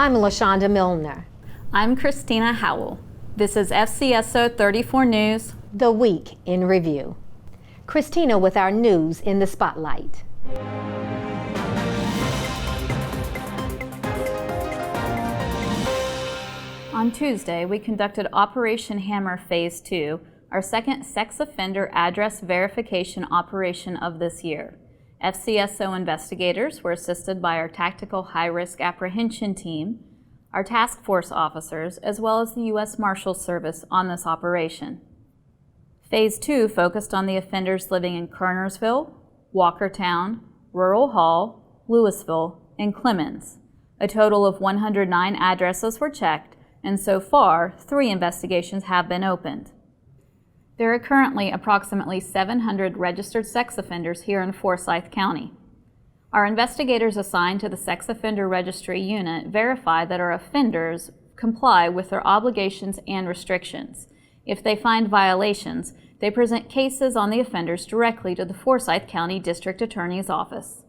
I'm LaShonda Milner. I'm Christina Howell. This is Fcso 34 News. The Week in Review. Christina with our news in the spotlight. On Tuesday, we conducted Operation Hammer Phase 2, our second sex offender address verification operation of this year. Fcso investigators were assisted by our Tactical High-Risk Apprehension Team, our task force officers, as well as the U.S. Marshals Service on this operation. Phase 2 focused on the offenders living in Kernersville, Walkertown, Rural Hall, Louisville, and Clemens. A total of 109 addresses were checked, and so far, 3 investigations have been opened. There are currently approximately 700 registered sex offenders here in Forsyth County. Our investigators assigned to the Sex Offender Registry Unit verify that our offenders comply with their obligations and restrictions. If they find violations, they present cases on the offenders directly to the Forsyth County District Attorney's Office.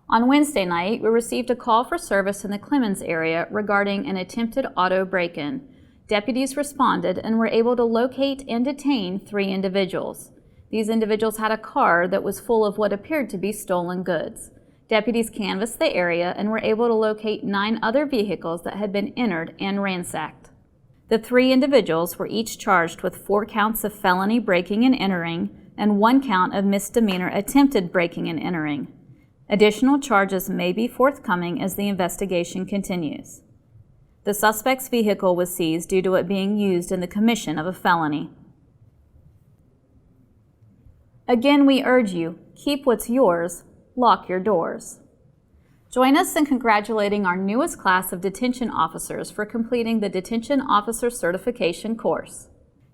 On Wednesday night, we received a call for service in the Clemens area regarding an attempted auto break-in. Deputies responded and were able to locate and detain 3 individuals. These individuals had a car that was full of what appeared to be stolen goods. Deputies canvassed the area and were able to locate 9 other vehicles that had been entered and ransacked. The 3 individuals were each charged with 4 counts of felony breaking and entering and 1 count of misdemeanor attempted breaking and entering. Additional charges may be forthcoming as the investigation continues. The suspect's vehicle was seized due to it being used in the commission of a felony. Again, we urge you, keep what's yours, lock your doors. Join us in congratulating our newest class of detention officers for completing the Detention Officer Certification course.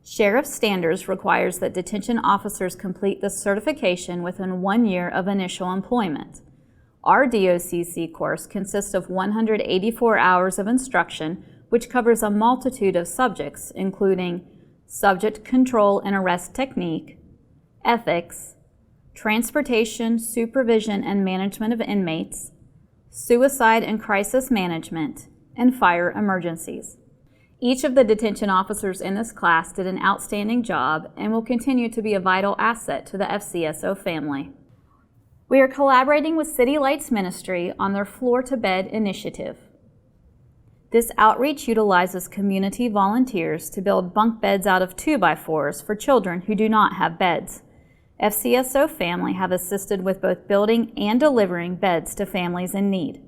Sheriff Standards requires that detention officers complete this certification within 1 year of initial employment. Our DOCC course consists of 184 hours of instruction, which covers a multitude of subjects, including subject control and arrest technique, ethics, transportation, supervision and management of inmates, suicide and crisis management, and fire emergencies. Each of the detention officers in this class did an outstanding job and will continue to be a vital asset to the Fcso family. We are collaborating with City Lights Ministry on their Floor to Bed initiative. This outreach utilizes community volunteers to build bunk beds out of 2x4s for children who do not have beds. Fcso family have assisted with both building and delivering beds to families in need.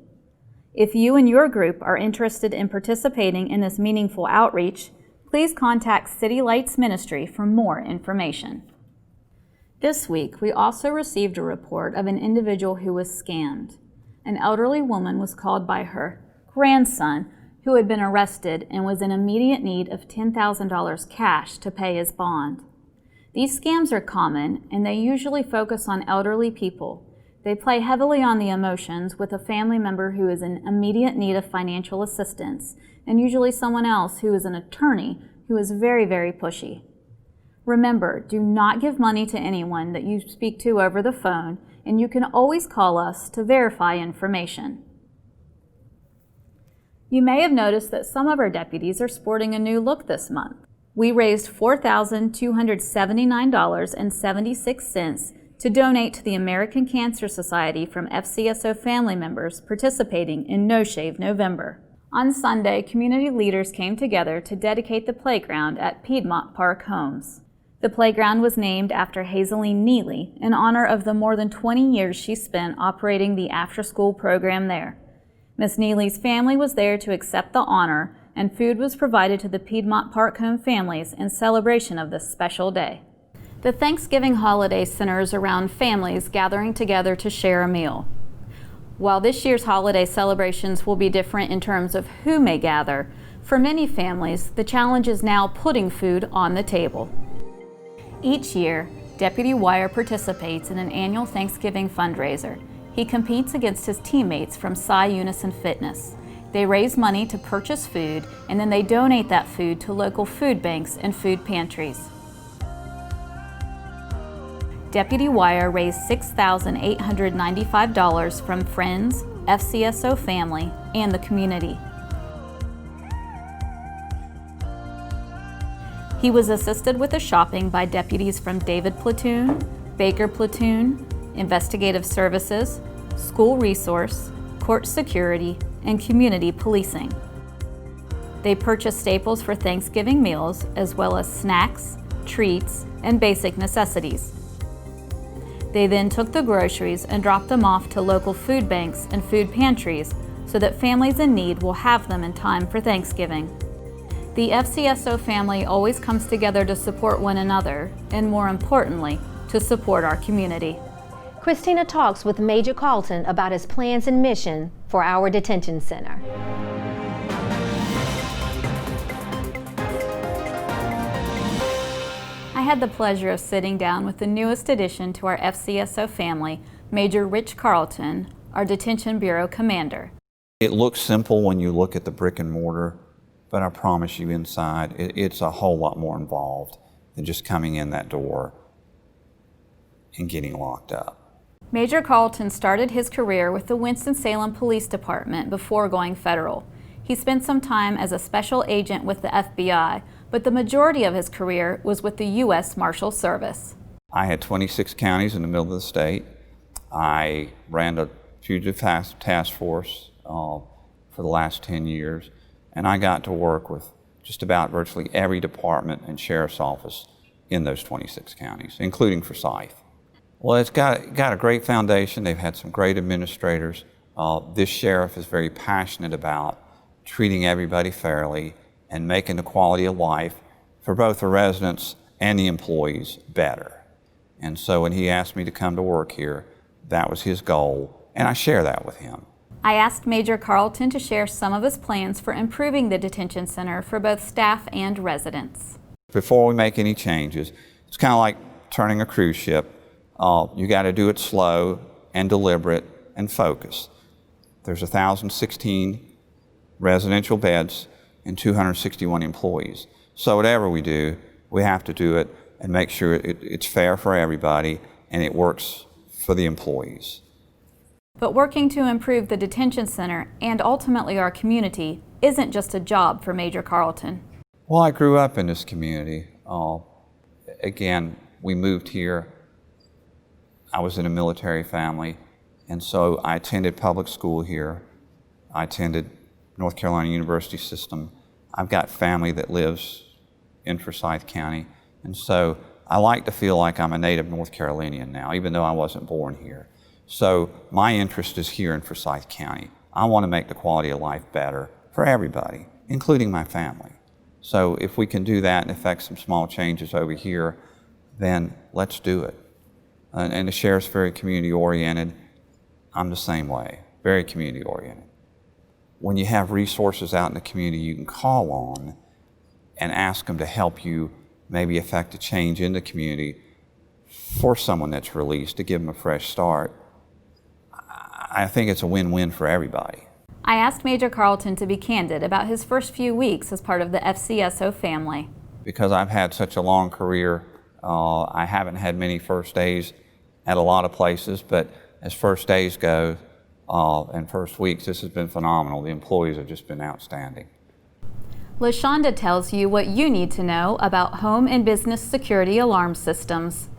If you and your group are interested in participating in this meaningful outreach, please contact City Lights Ministry for more information. This week, we also received a report of an individual who was scammed. An elderly woman was called by her grandson, who had been arrested and was in immediate need of $10,000 cash to pay his bond. These scams are common, and they usually focus on elderly people. They play heavily on the emotions with a family member who is in immediate need of financial assistance, and usually someone else who is an attorney who is very, very pushy. Remember, do not give money to anyone that you speak to over the phone, and you can always call us to verify information. You may have noticed that some of our deputies are sporting a new look this month. We raised $4,279.76 to donate to the American Cancer Society from Fcso family members participating in No Shave November. On Sunday, community leaders came together to dedicate the playground at Piedmont Park Homes. The playground was named after Hazeline Neely in honor of the more than 20 years she spent operating the after-school program there. Miss Neely's family was there to accept the honor, and food was provided to the Piedmont Park Home families in celebration of this special day. The Thanksgiving holiday centers around families gathering together to share a meal. While this year's holiday celebrations will be different in terms of who may gather, for many families, the challenge is now putting food on the table. Each year, Deputy Wire participates in an annual Thanksgiving fundraiser. He competes against his teammates from Psi Unison Fitness. They raise money to purchase food, and then they donate that food to local food banks and food pantries. Deputy Wire raised $6,895 from friends, Fcso family, and the community. He was assisted with the shopping by deputies from David Platoon, Baker Platoon, Investigative Services, School Resource, Court Security, and Community Policing. They purchased staples for Thanksgiving meals, as well as snacks, treats, and basic necessities. They then took the groceries and dropped them off to local food banks and food pantries so that families in need will have them in time for Thanksgiving. The Fcso family always comes together to support one another, and more importantly, to support our community. Christina talks with Major Carlton about his plans and mission for our detention center. I had the pleasure of sitting down with the newest addition to our Fcso family, Major Rich Carlton, our Detention Bureau Commander. It looks simple when you look at the brick and mortar, but I promise you inside, it's a whole lot more involved than just coming in that door and getting locked up. Major Carlton started his career with the Winston-Salem Police Department before going federal. He spent some time as a special agent with the FBI, but the majority of his career was with the U.S. Marshal Service. I had 26 counties in the middle of the state. I ran a fugitive task force for the last 10 years, and I got to work with just about virtually every department and sheriff's office in those 26 counties, including Forsyth. Well, it's got a great foundation. They've had some great administrators. This sheriff is very passionate about treating everybody fairly and making the quality of life for both the residents and the employees better. And so when he asked me to come to work here, that was his goal, and I share that with him. I asked Major Carlton to share some of his plans for improving the detention center for both staff and residents. Before we make any changes, it's kind of like turning a cruise ship. You got to do it slow and deliberate and focused. There's 1,016 residential beds and 261 employees. So whatever we do, we have to do it and make sure it's fair for everybody and it works for the employees. But working to improve the detention center and ultimately our community isn't just a job for Major Carlton. Well, I grew up in this community. Again, we moved here. I was in a military family, and so I attended public school here. I attended North Carolina University system. I've got family that lives in Forsyth County, and so I like to feel like I'm a native North Carolinian now, even though I wasn't born here. So my interest is here in Forsyth County. I want to make the quality of life better for everybody, including my family. So if we can do that and affect some small changes over here, then let's do it. And the sheriff's very community-oriented. I'm the same way, very community-oriented. When you have resources out in the community you can call on and ask them to help you maybe affect a change in the community for someone that's released, to give them a fresh start, I think it's a win-win for everybody. I asked Major Carlton to be candid about his first few weeks as part of the Fcso family. Because I've had such a long career, I haven't had many first days at a lot of places, but as first days go and first weeks, this has been phenomenal. The employees have just been outstanding. LaShonda tells you what you need to know about home and business security alarm systems.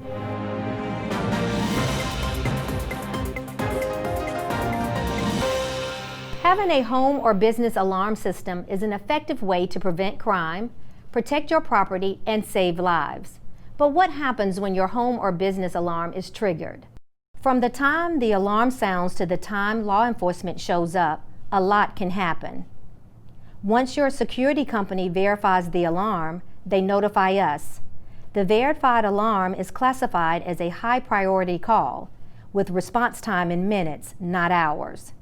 Having a home or business alarm system is an effective way to prevent crime, protect your property, and save lives. But what happens when your home or business alarm is triggered? From the time the alarm sounds to the time law enforcement shows up, a lot can happen. Once your security company verifies the alarm, they notify us. The verified alarm is classified as a high priority call, with response time in minutes, not hours.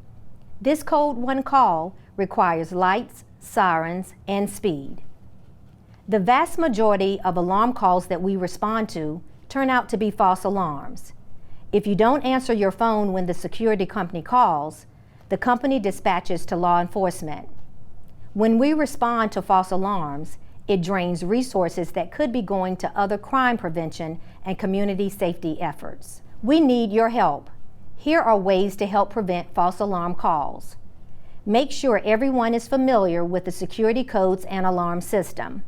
This Code 1 call requires lights, sirens, and speed. The vast majority of alarm calls that we respond to turn out to be false alarms. If you don't answer your phone when the security company calls, the company dispatches to law enforcement. When we respond to false alarms, it drains resources that could be going to other crime prevention and community safety efforts. We need your help. Here are ways to help prevent false alarm calls. Make sure everyone is familiar with the security codes and alarm system.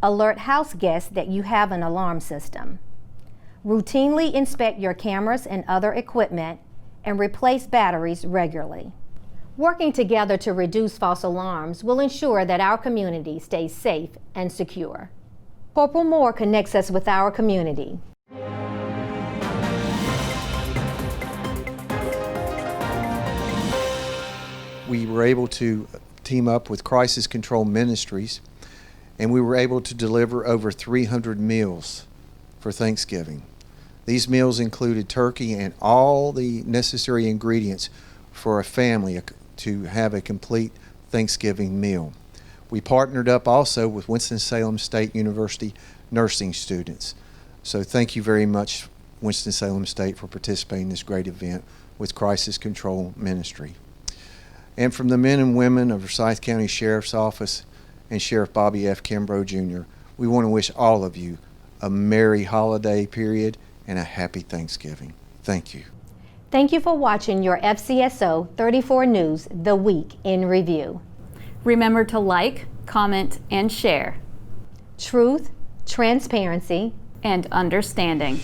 Alert house guests that you have an alarm system. Routinely inspect your cameras and other equipment and replace batteries regularly. Working together to reduce false alarms will ensure that our community stays safe and secure. Corporal Moore connects us with our community. We were able to team up with Crisis Control Ministries, and we were able to deliver over 300 meals for Thanksgiving. These meals included turkey and all the necessary ingredients for a family to have a complete Thanksgiving meal. We partnered up also with Winston-Salem State University nursing students. So thank you very much, Winston-Salem State, for participating in this great event with Crisis Control Ministry. And from the men and women of Forsyth County Sheriff's Office and Sheriff Bobby F. Kimbrough Jr., we want to wish all of you a merry holiday period and a happy Thanksgiving. Thank you. Thank you for watching your FCSO 34 News, The Week in Review. Remember to like, comment, and share. Truth, transparency, And understanding.